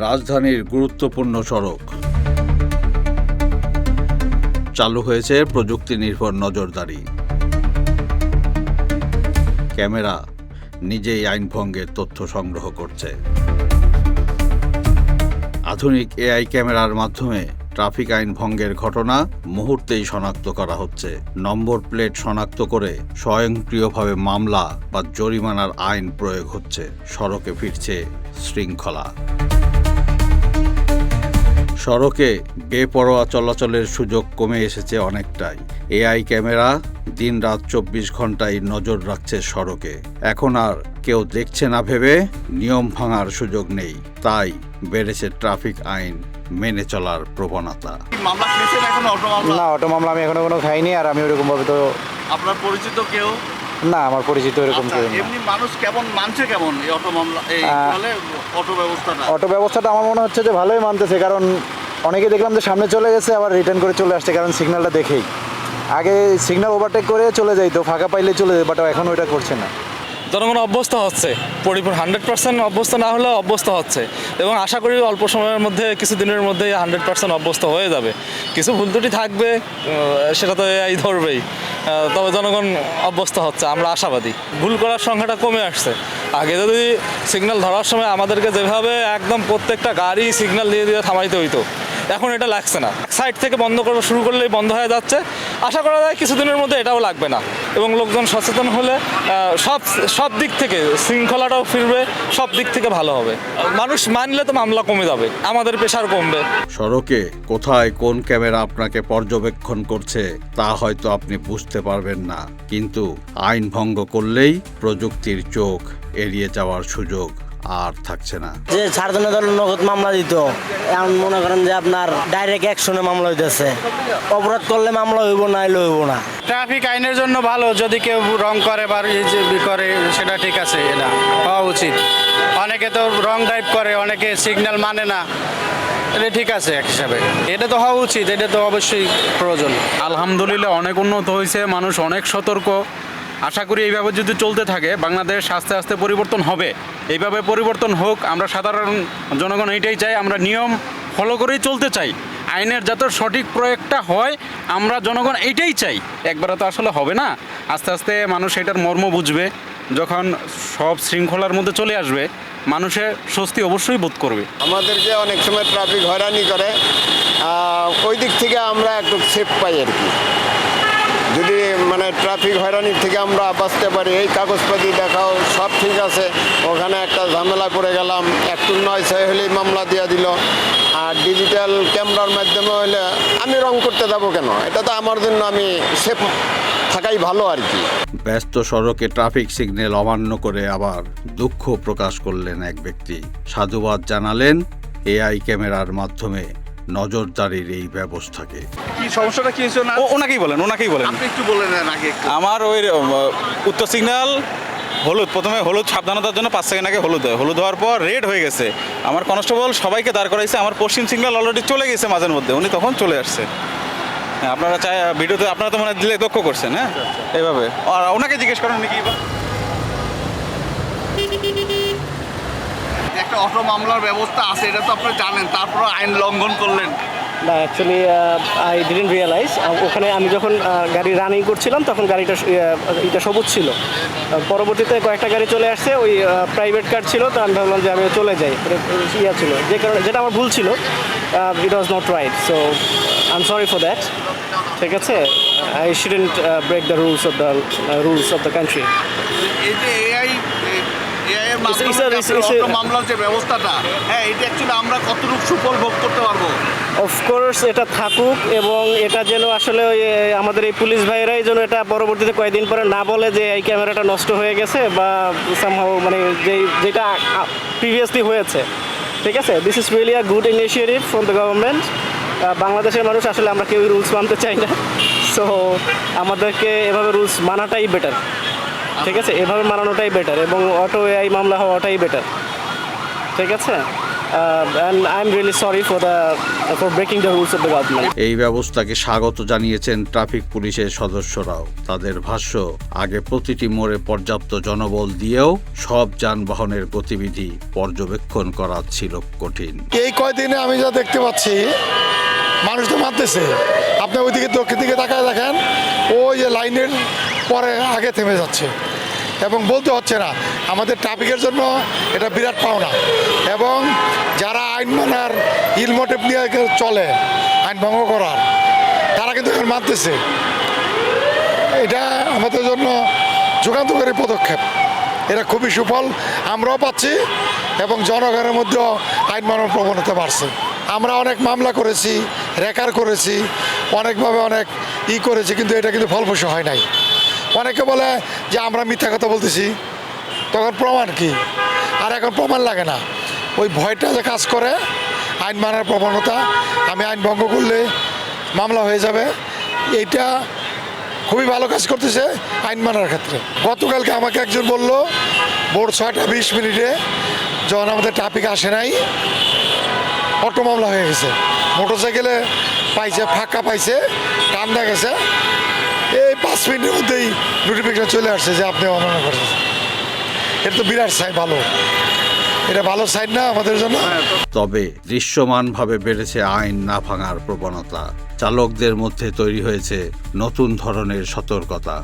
রাজধানীর গুরুত্বপূর্ণ সড়ক। চালু হয়েছে প্রযুক্তি নির্ভর নজরদারি। ক্যামেরা নিজেই আইন ভঙ্গের তথ্য সংগ্রহ করছে। আধুনিক এআই ক্যামেরার মাধ্যমে ট্রাফিক আইন ভঙ্গের ঘটনা মুহূর্তেই শনাক্ত করা হচ্ছে। নম্বর প্লেট শনাক্ত করে স্বয়ংক্রিয়ভাবে মামলা বা জরিমানার আইন প্রয়োগ হচ্ছে। সড়কে ফিরছে শৃঙ্খলা। সড়কে বেপরোয়া চলাচলের সুযোগ কমে এসেছে অনেকটাই। এআই ক্যামেরা দিনরাত 24 ঘন্টায় নজর রাখছে সড়কে। এখন আর কেউ দেখছে না ভেবে নিয়ম ভাঙার সুযোগ নেই। তাই বেড়েছে ট্রাফিক আইন মেনে চলার প্রবণতা। মামলা খেয়েছেন এখনো? না, অটো মামলা আমি এখনো কোনো খাইনি। আর আমি ওরকম ভাবে তো আপনার পরিচিত কেউ? না, আমার পরিচিত এরকম কেউ না। এমনি মানুষ কেমন মানছে কেমন এই অটো মামলা, এই ফলে অটো ব্যবস্থাটা? অটো ব্যবস্থাটা আমার মনে হচ্ছে যে ভালোই মানতেছে, কারণ অনেকে দেখলাম যে সামনে চলে গেছে আবার রিটার্ন করে চলে আসছে, কারণ সিগন্যালটা দেখেই। আগে সিগন্যাল ওভারটেক করে চলে যাইতো, ফাঁকা পাইলে চলে যেত, বাট এখন ওইটা করছে না। জনগণ অভ্যস্ত হচ্ছে, 100% অভ্যস্ত না হলেও অভ্যস্ত হচ্ছে, এবং আশা করি অল্প সময়ের মধ্যে, কিছু দিনের মধ্যেই 100% অভ্যস্ত হয়ে যাবে। কিছু ভুল ত্রুটি থাকবে, সেটা তো এই ধরবেই, তবে জনগণ অভ্যস্ত হচ্ছে, আমরা আশাবাদী। ভুল করার সংখ্যাটা কমে আসছে। আগে যদি সিগন্যাল ধরার সময় আমাদেরকে যেভাবে একদম প্রত্যেকটা গাড়ি সিগন্যাল দিয়ে দিয়ে থামাইতে হইতো, এখন এটা লাগছে না। সাইড থেকে বন্ধ করা শুরু করলেই বন্ধ হয়ে যাচ্ছে। আশা করা যায় কিছুদিনের মধ্যে এটাও লাগবে না, এবং লোকজন সচেতন হলে সব দিক থেকে শৃঙ্খলাটাও ফিরবে, সব দিক থেকে ভালো হবে। মানুষ মানলে তো মামলা কমে যাবে, আমাদের প্রেশার কমবে। সড়কে কোথায় কোন ক্যামেরা আপনাকে পর্যবেক্ষণ করছে তা হয়তো আপনি বুঝতে পারবেন না, কিন্তু আইন ভঙ্গ করলেই প্রযুক্তির চোখ এড়িয়ে যাওয়ার সুযোগ আর থাকছে না। যে ছাড়জনে ধরুন নগদ মামলা দিত, এখন মনে করেন যে আপনার ডাইরেক্ট অ্যাকশনে মামলা হইতেছে। অপরাধ করলে মামলা হইব না, এলে হইব না। ট্রাফিক আইনের জন্য ভালো, যদি কেউ রং করে বা করে সেটা ঠিক আছে, এটা হওয়া উচিত। অনেকে তো রং ড্রাইভ করে, অনেকে সিগন্যাল মানে না, এটা ঠিক আছে এক হিসাবে। এটা তো হওয়া উচিত, এটা তো অবশ্যই প্রয়োজন। আলহামদুলিল্লাহ অনেক উন্নত হয়েছে, মানুষ অনেক সতর্ক। আশা করি এইভাবে যদি চলতে থাকে বাংলাদেশ আস্তে আস্তে পরিবর্তন হবে। এইভাবে পরিবর্তন হোক, আমরা সাধারণ জনগণ এইটাই চাই। আমরা নিয়ম ফলো করেই চলতে চাই, আইনের যাতে সঠিক প্রয়োগটা হয়, আমরা জনগণ এইটাই চাই। একবারে তো আসলে হবে না, আস্তে আস্তে মানুষ এটার মর্ম বুঝবে। যখন সব শৃঙ্খলার মধ্যে চলে আসবে, মানুষের স্বস্তি অবশ্যই বোধ করবে। আমাদের যে অনেক সময় ট্রাফিক হয়রানি করে, ওই দিক থেকে আমরা একটু সেফ পাই আর কি। যদি মানে ট্রাফিক হয়রানির থেকে আমরা বাঁচতে পারি, এই কাগজপাতি দেখাও সব ঠিক আছে, ওখানে একটা ঝামেলা পড়ে গেলাম, একটু নয় ছয় হলেই মামলা দিয়ে দিল। আর ডিজিটাল ক্যামেরার মাধ্যমে হলে আমি রং করতে যাবো কেন? এটা তো আমার জন্য আমি সেফ থাকাই ভালো আর কি। ব্যস্ত সড়কে ট্রাফিক সিগন্যাল অমান্য করে আবার দুঃখ প্রকাশ করলেন এক ব্যক্তি। সাধুবাদ জানালেন এআই ক্যামেরার মাধ্যমে নজরদারির এই ব্যবস্থাকে। কি সমস্যাটা কি হয়েছে? ওনাকেই বলেন। আপনি একটু বলে নেন আগে। আমার ওই উত্তর সিগন্যাল হলুদ, প্রথমে হলুদ সাবধানতার জন্য 5 সেকেন্ড আগে হলুদ হয়, হলুদ হওয়ার পর রেড হয়ে গেছে। আমার কনস্টেবল সবাইকে দাঁড় করাইছে, আমার পশ্চিম সিগন্যাল অলরেডি চলে গেছে মাঝের মধ্যে, উনি তখন চলে আসছে। হ্যাঁ, আপনারা চাই ভিডিওতে, আপনারা তো মানে দিলে লক্ষ্য করছেন। হ্যাঁ, এইভাবে। আর ওনাকে জিজ্ঞেস করেন নাকি একটা অটো মামলার ব্যবস্থা আছে, এটা তো আপনি জানেন, তারপর আইন লঙ্ঘন করলেন। না, অ্যাকচুয়ালি আই ডিডন্ট রিয়েলাইজ। ওখানে আমি যখন গাড়ি রানিং করছিলাম তখন গাড়িটা এটা সবুজ ছিল। পরবর্তীতে কয়েকটা গাড়ি চলে আসছে, ওই প্রাইভেট কার ছিল, তো আমি ভাবলাম যে আমিও চলে যাই। ইয়া ছিল, যে কারণে যেটা আমার ভুল ছিল, it was not right, so I am sorry for that. ঠিক আছে, I shouldn't break the rules of the country. এই যে এআই এর মাধ্যমে মামলার যে ব্যবস্থাটা, হ্যাঁ, এটা অ্যাকচুয়ালি আমরা কতটুকু সুফল ভোগ করতে পারবো? অফকোর্স এটা থাকুক, এবং এটা যেন আসলে ওই আমাদের এই পুলিশ ভাইয়েরাই যেন এটা পরবর্তীতে কয়েকদিন পরে না বলে যে এই ক্যামেরাটা নষ্ট হয়ে গেছে, বা সামহাও মানে যেটা প্রিভিয়াসলি হয়েছে। ঠিক আছে, this is really a good initiative from the government. বাংলাদেশের মানুষ আসলে আমরা কেউ রুলস মানতে চাই না, সো আমাদেরকে এভাবে রুলস মানাটাই বেটার। ঠিক আছে, এভাবে মানানোটাই বেটার, এবং অটো এআই মামলা হওয়াটাই বেটার। ঠিক আছে। and I'm really sorry for breaking the rules of the government. এই ব্যবস্থাকে স্বাগত জানিয়েছেন ট্রাফিক পুলিশের সদস্যরাও। তাদের ভাষ্য, আগে প্রতিটি মোড়ে পর্যাপ্ত জনবল দিয়েও সব যানবাহনের গতিবিধি পর্যবেক্ষণ করা ছিল কঠিন। এই কয়দিনে আমি যা দেখতে পাচ্ছি, মানুষ তো মানতেছে। আপনি ওইদিকে দক্ষিণ দিকে তাকায় দেখেন, ওই যে লাইনের পরে আগে থেমে যাচ্ছে এবং বলতে হচ্ছে না। আমাদের ট্রাফিকের জন্য এটা বিরাট পাওনা। এবং যারা আইন মানার ইলমোটিভ নিয়ে চলে আইন ভঙ্গ করার, তারা কিন্তু এখন মানতেছে। এটা আমাদের জন্য যুগান্তকারী পদক্ষেপ। এটা খুবই সুফল আমরাও পাচ্ছি এবং জনগণের মধ্যেও আইন মানার প্রবণতা বাড়ছে। আমরা অনেক মামলা করেছি, রেকার করেছি, অনেকভাবে অনেক করেছি, কিন্তু এটা কিন্তু ফলপ্রসূ হয় নাই। অনেকে বলে যে আমরা মিথ্যা কথা বলতেছি, তখন প্রমাণ কি? আর এখন প্রমাণ লাগে না, ওই ভয়টা যে কাজ করে আইন মানার প্রবণতা। আমি আইন ভঙ্গ করলে মামলা হয়ে যাবে, এইটা খুবই ভালো কাজ করতেছে আইন মানার ক্ষেত্রে। গতকালকে আমাকে একজন বলল, ভোর 6:20 যখন আমাদের ট্রাফিক আসে নাই, অটো মামলা হয়ে গেছে। মোটরসাইকেলে পাইছে, ফাঁকা পাইছে, কান্দা গেছে। এই 5 মিনিটের মধ্যেই নোটিফিকেশন চলে আসছে যে আপনি অমান্য করেছেন। এটা তো বিরাট সাইন, ভালো। এটা ভালো সাইন না আমাদের জন্য? তবে দৃশ্যমানভাবে বেড়েছে আইন না ভাঙার প্রবণতা। চালকদের মধ্যে তৈরি হয়েছে নতুন ধরনের সতর্কতা।